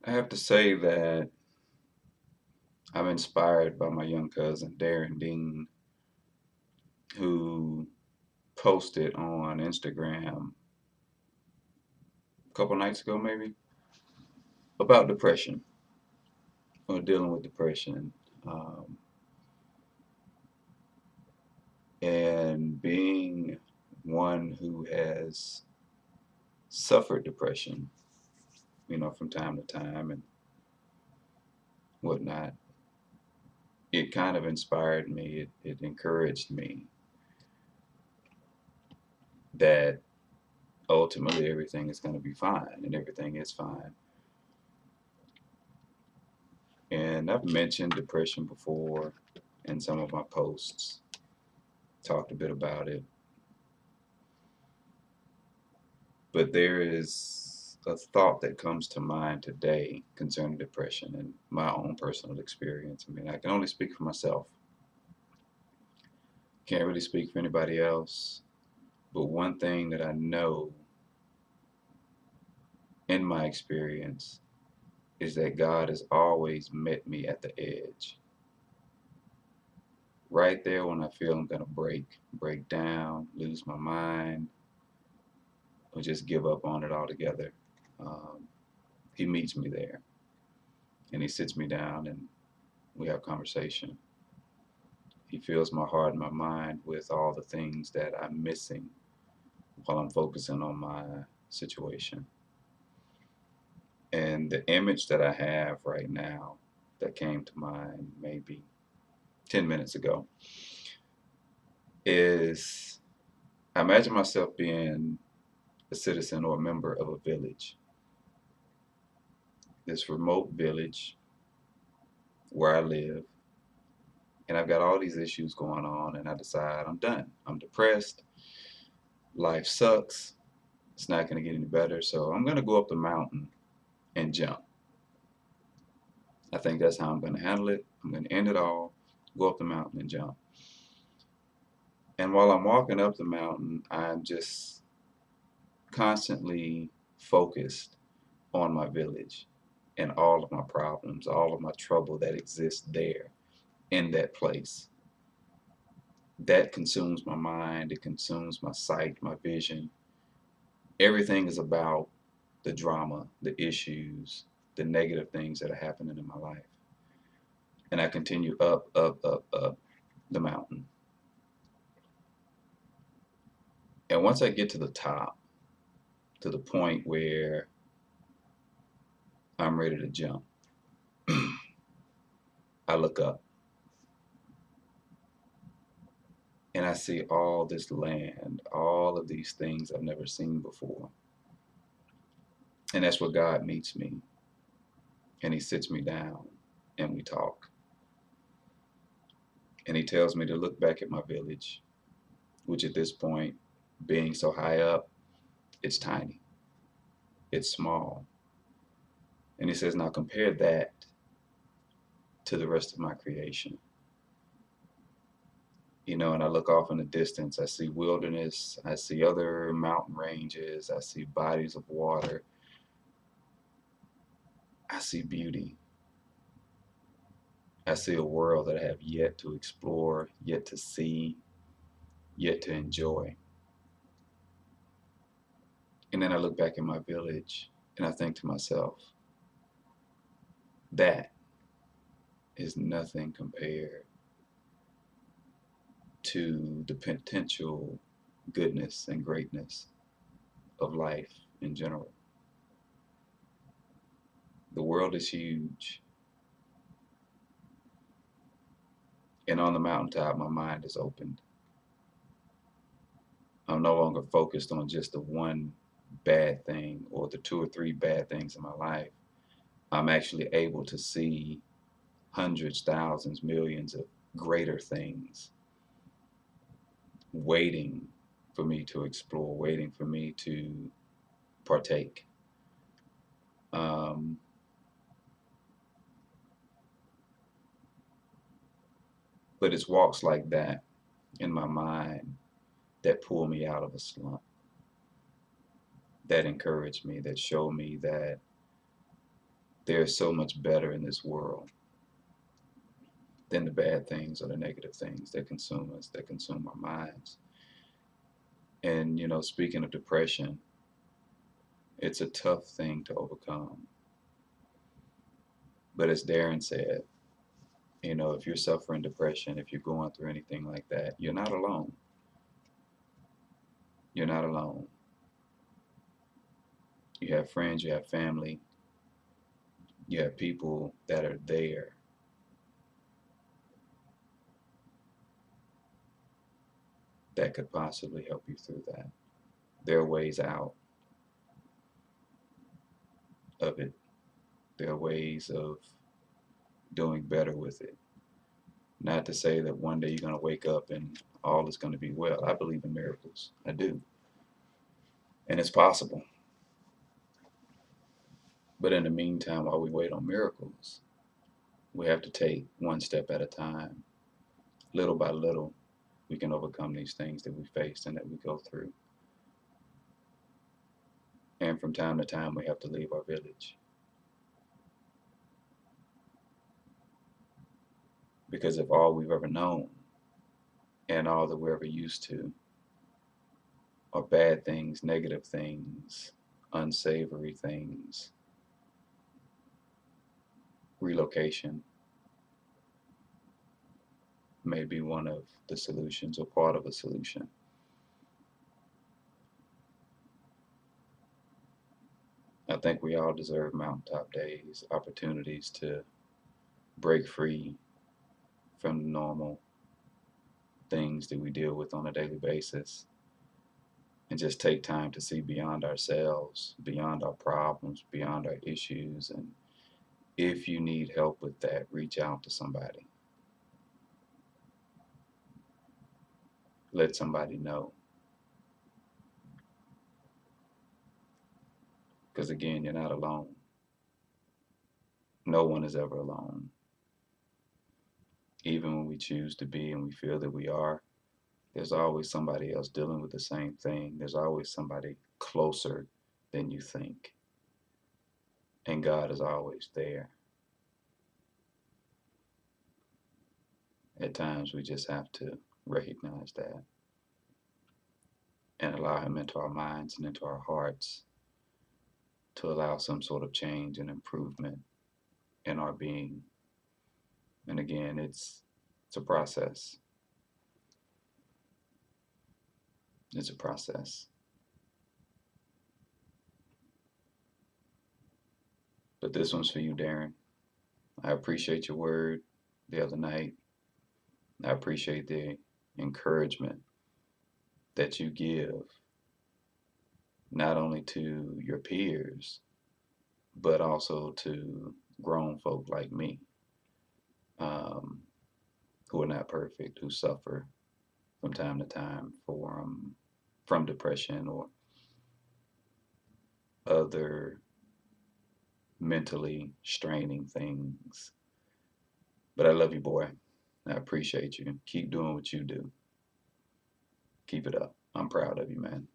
I have to say that I'm inspired by my young cousin, Darron, who posted on Instagram a couple nights ago, maybe, about depression or dealing with depression um, and being one who has suffered depression, from time to time and whatnot. It kind of inspired me, it encouraged me that ultimately everything is going to be fine and everything is fine. And I've mentioned depression before in some of my posts, talked a bit about it, but there is a thought that comes to mind today concerning depression and my own personal experience. I mean, I can only speak for myself, can't really speak for anybody else. But one thing that I know in my experience is that God has always met me at the edge. Right there when I feel I'm going to break down, lose my mind, or just give up on it altogether. Um, he meets me there and he sits me down and we have conversation. He fills my heart and my mind with all the things that I'm missing while I'm focusing on my situation. And the image that I have right now that came to mind maybe 10 minutes ago is I imagine myself being a citizen or a member of a village, this remote village where I live, and I've got all these issues going on, and I decide I'm done. I'm depressed. Life sucks. It's not going to get any better, so I'm going to go up the mountain and jump. I think that's how I'm going to handle it. I'm going to end it all, go up the mountain and jump. And while I'm walking up the mountain, I'm just constantly focused on my village and all of my problems, all of my trouble that exists there in that place. That consumes my mind, it consumes my sight, my vision. Everything is about the drama, the issues, the negative things that are happening in my life. And I continue up the mountain. And once I get to the top, to the point where I'm ready to jump, I look up and I see all this land, all of these things I've never seen before. And that's where God meets me. And he sits me down and we talk. And he tells me to look back at my village, which at this point, being so high up, it's tiny, it's small. And he says, now compare that to the rest of my creation. And I look off in the distance, I see wilderness, I see other mountain ranges, I see bodies of water, I see beauty. I see a world that I have yet to explore, yet to see, yet to enjoy. And then I look back at my village and I think to myself, that is nothing compared to the potential goodness and greatness of life in general. The world is huge, and on the mountaintop, my mind is opened. I'm no longer focused on just the one bad thing or the two or three bad things in my life. I'm actually able to see hundreds, thousands, millions of greater things waiting for me to explore, waiting for me to partake. Um, but it's walks like that in my mind that pull me out of a slump, that encourage me, that show me that There's so much better in this world than the bad things or the negative things that consume us, that consume our minds. And, speaking of depression, it's a tough thing to overcome. But as Darron said, if you're suffering depression, if you're going through anything like that, you're not alone. You're not alone. You have friends, you have family, you have people that are there that could possibly help you through that. There are ways out of it. There are ways of doing better with it. Not to say that one day you're going to wake up and all is going to be well. I believe in miracles. I do. And it's possible. But in the meantime, while we wait on miracles, we have to take one step at a time. Little by little, we can overcome these things that we face and that we go through. And from time to time, we have to leave our village. Because if all we've ever known and all that we're ever used to are bad things, negative things, unsavory things, relocation may be one of the solutions or part of a solution. I think we all deserve mountaintop days, opportunities to break free from the normal things that we deal with on a daily basis and just take time to see beyond ourselves, beyond our problems, beyond our issues. And if you need help with that, reach out to somebody. Let somebody know. Because again, you're not alone. No one is ever alone. Even when we choose to be and we feel that we are, there's always somebody else dealing with the same thing. There's always somebody closer than you think. And God is always there. At times we just have to recognize that and allow Him into our minds and into our hearts to allow some sort of change and improvement in our being. And again, it's a process. It's a process. But this one's for you, Darron. I appreciate your word the other night. I appreciate the encouragement that you give, not only to your peers, but also to grown folk like me, who are not perfect, who suffer from time to time from depression or other mentally straining things. But I love you, boy. I appreciate you. Keep doing what you do. Keep it up. I'm proud of you, man.